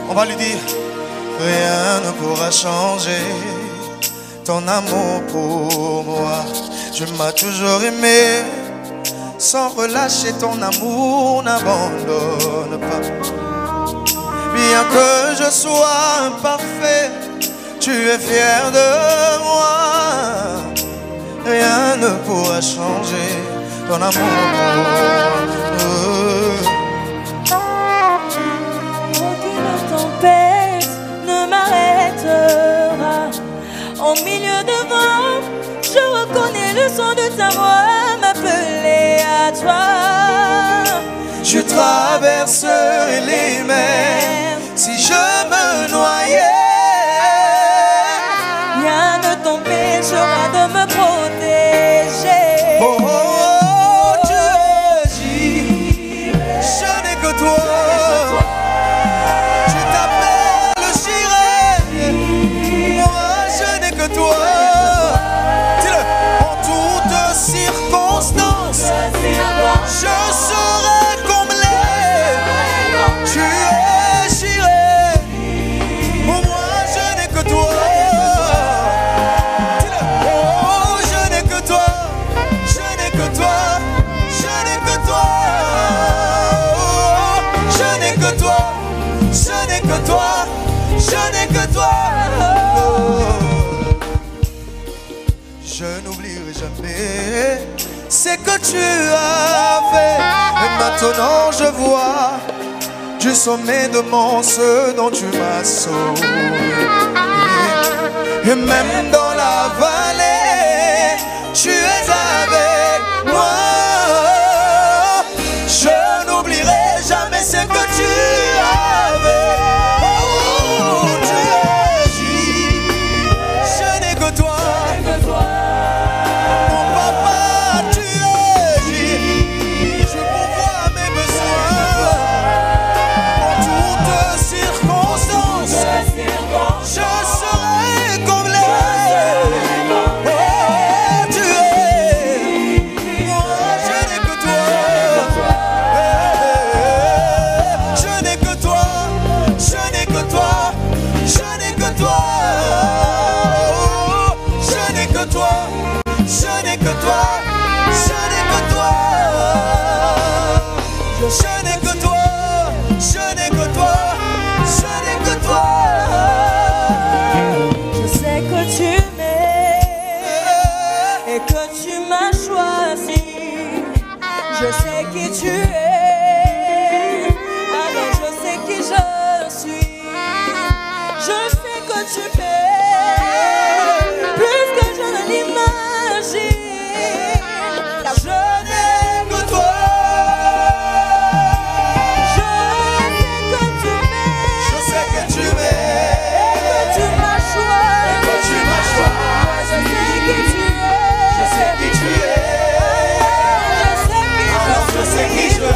On va lui dire, rien ne pourra changer ton amour pour moi. Je m'as toujours aimé, sans relâcher ton amour, n'abandonne pas. Bien que je sois imparfait, tu es fier de moi. Rien ne pourra changer ton amour. Aucune tempête ne m'arrêtera. Au milieu de vent, je reconnais le son de ta voix m'appeler à toi. Je traverserai les mers si je me noyais. Rien ne t'empêchera de me protéger. Oh, oh, oh, tu agis, je n'ai que toi. Tu t'appelles Jireh, moi je n'ai que toi. Dis-le, en toutes circonstances, je serai comblé. Tu es Jireh, pour moi je n'ai que toi. Dis-le, oh je n'ai que toi, je n'ai que toi, je n'ai que toi. Oh, je n'ai que toi, je n'ai que toi, je n'ai que toi. Je n'oublierai jamais ce que tu as fait. Et maintenant je vois du sommet de mon ce dont tu m'as sauvé. Et même dans la vallée, tu es avec moi. Je n'oublierai jamais ce que tu as fait. Oh, tu agis, je n'ai que toi. Mon papa, tu agis, je pourvois mes besoins. En toutes circonstances, je serai comblé. Oh, tu es, moi je n'ai que toi. Je n'ai que toi, je n'ai que toi, je n'ai que toi. Oh, je n'ai que toi, je n'ai que toi, je n'ai que toi. Je n'ai que toi, je n'ai que toi, je n'ai que toi. Je sais que tu m'aimes et que tu m'as choisi. Je sais qui tu es, alors je sais qui je suis. Je sais que tu m'aimes plus que je ne l'imagine, car je n'ai que toi. Je sais que tu m'aimes, Je sais que tu m'aimes, que tu m'as choisi. que tu m'as choisi. Je sais qui tu es. Je sais qui tu es. Alors je sais qui je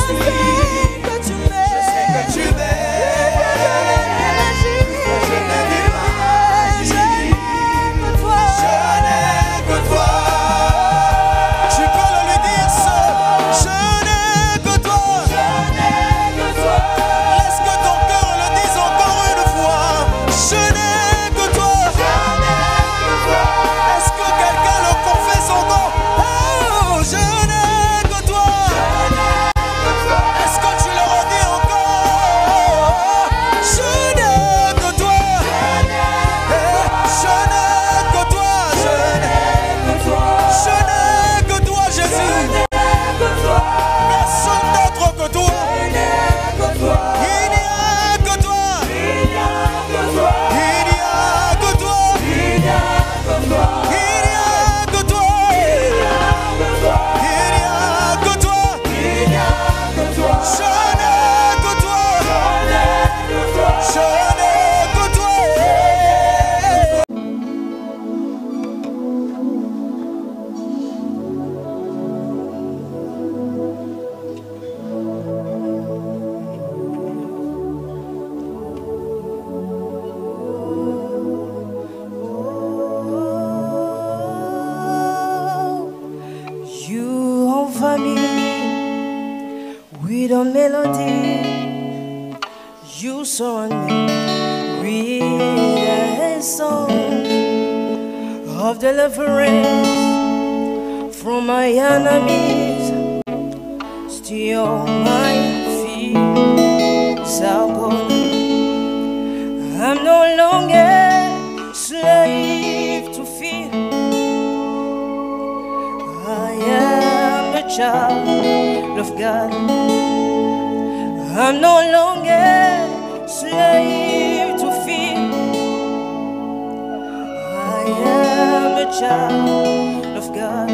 suis. Que tu m'aimes. Je sais que tu m'aimes. Je n'ai l'imagine. Que toi. Je n'ai que toi. Tu peux le lui dire ça. Je n'ai que toi. Laisse que ton cœur le dise encore une fois. Je n'ai que toi. Est-ce que quelqu'un le confesse encore? Oh, je n'ai que toi. Est-ce que tu le redis encore? Je n'ai que toi. Je n'ai que toi. Je n'ai que toi, Jésus. Personne d'autre que toi. Il n'y a que toi. Il n'y a que toi. Il n'y a que toi. Il n'y a que toi. Il n'y a que toi. Je n'ai que toi. Je n'ai que toi. You offer me with a melody. You surround me with a song of deliverance from my enemies. Still my feet are gone. I'm no longer slave to fear. I am a child of God. I'm no longer slave to fear. I am a child of God.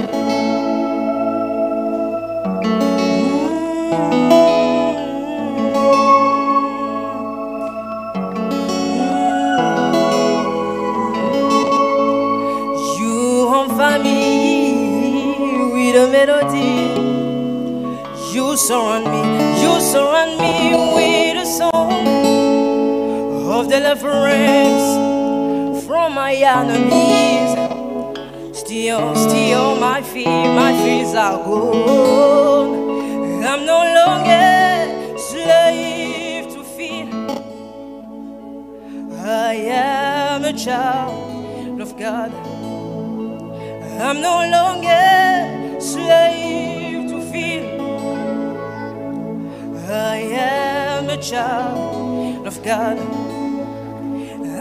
You envahis me with a melody. You surround me with a song of deliverance from my enemies. Still my fears are gone. I'm no longer slave to fear. I am a child of God. I'm no longer slave to fear. I am a child of God.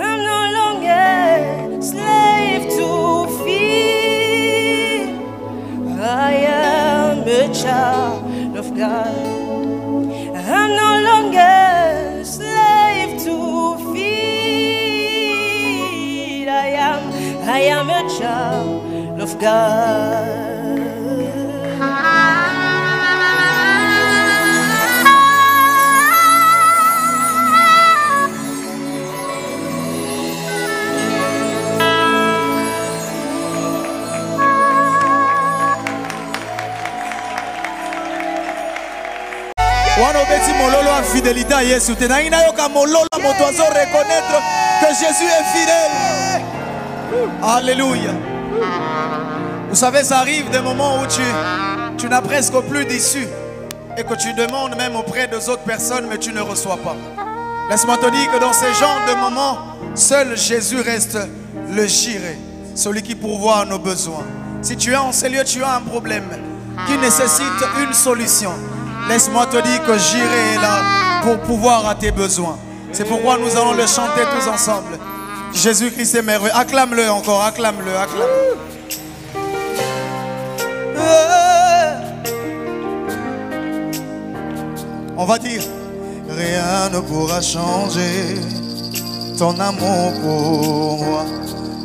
I'm no longer slave to fear. I am a child of God. I'm no longer slave to fear. I am a child of God. Wana obeti mololo en fidélité à Yesu. Tenaina yoka mololo moto azo reconnaître que Jésus est fidèle. Alléluia. Vous savez, ça arrive des moments où tu n'as presque plus d'issue et que tu demandes même auprès des autres personnes, mais tu ne reçois pas. Laisse-moi te dire que dans ces genres de moments, seul Jésus reste le Jireh, celui qui pourvoit à nos besoins. Si tu es en ces lieux, tu as un problème qui nécessite une solution. Laisse-moi te dire que Jireh est là pour pouvoir à tes besoins. C'est pourquoi nous allons le chanter tous ensemble. Jésus-Christ est merveilleux. Acclame-le encore, acclame-le, acclame-le. On va dire, rien ne pourra changer ton amour pour moi.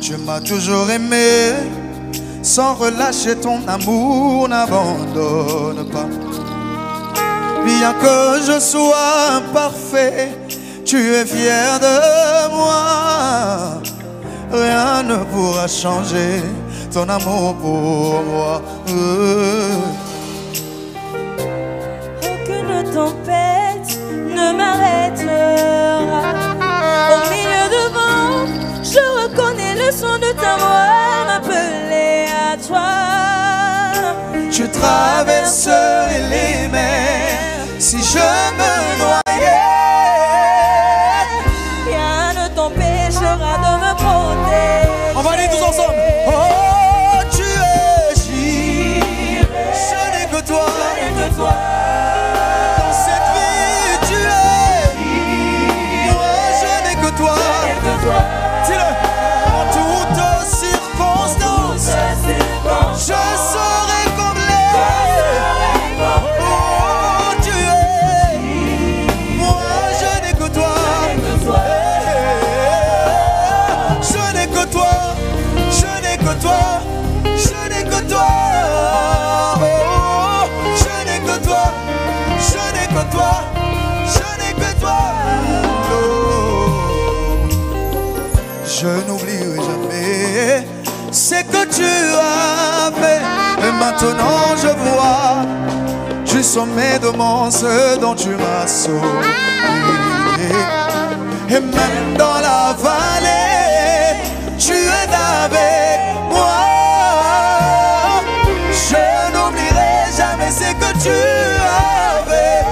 Tu m'as toujours aimé, sans relâcher ton amour, n'abandonne pas. Bien que je sois imparfait, tu es fier de moi. Rien ne pourra changer ton amour pour moi. Aucune tempête ne m'arrêtera. Au milieu de vent, je reconnais le son de ta voix m'appeler à toi. Tu traverserais les mers si je me noyais. Rien ne t'empêchera de me protéger. On va aller tous ensemble. Oh, tu es Jireh. Je n'ai que toi. Dans cette vie, tu es. Moi, je n'ai que toi. Dis-le. En toutes circonstances, je serai comblé. Oh, tu es. Moi, je n'ai que toi. Je n'ai que toi. Je n'ai que toi. Je n'ai que toi. Oh, je n'ai que toi. Je n'ai que toi. Je n'ai que toi. Oh, je n'oublierai jamais ce que tu as fait. Et maintenant je vois du sommet de mon ce dont tu m'as sauvé. Et même dans la vallée, tu es avec moi. Je n'oublierai jamais ce que tu as fait.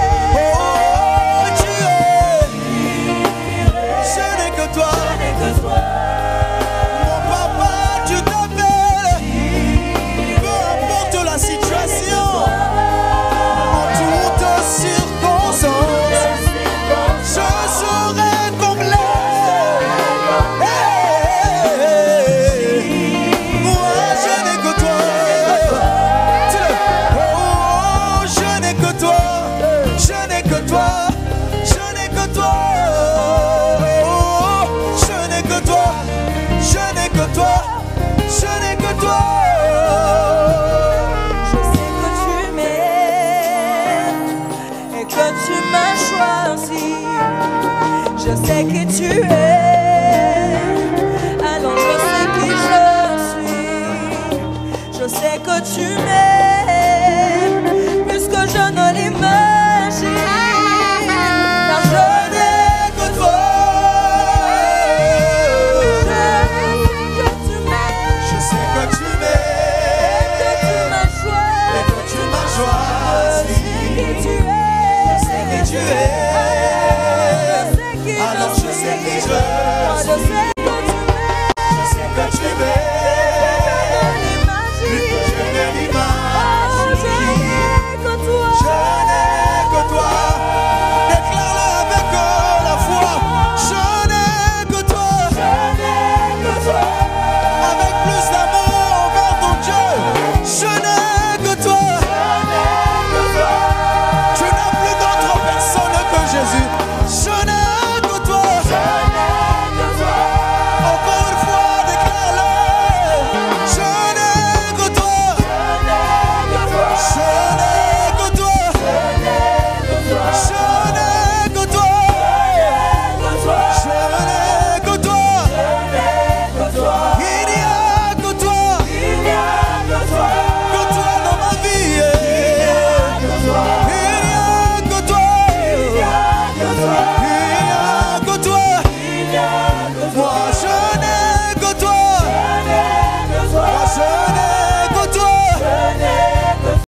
Je sais qui tu es, alors je sais qui je suis. Je sais que tu m'aimes plus que je ne l'imagine, car je n'ai que toi. Je sais que tu m'aimes, Que tu m'as choisi, et que tu m'as choisi. je sais qui tu es, Je sais qui tu es, alors je sais qui je suis.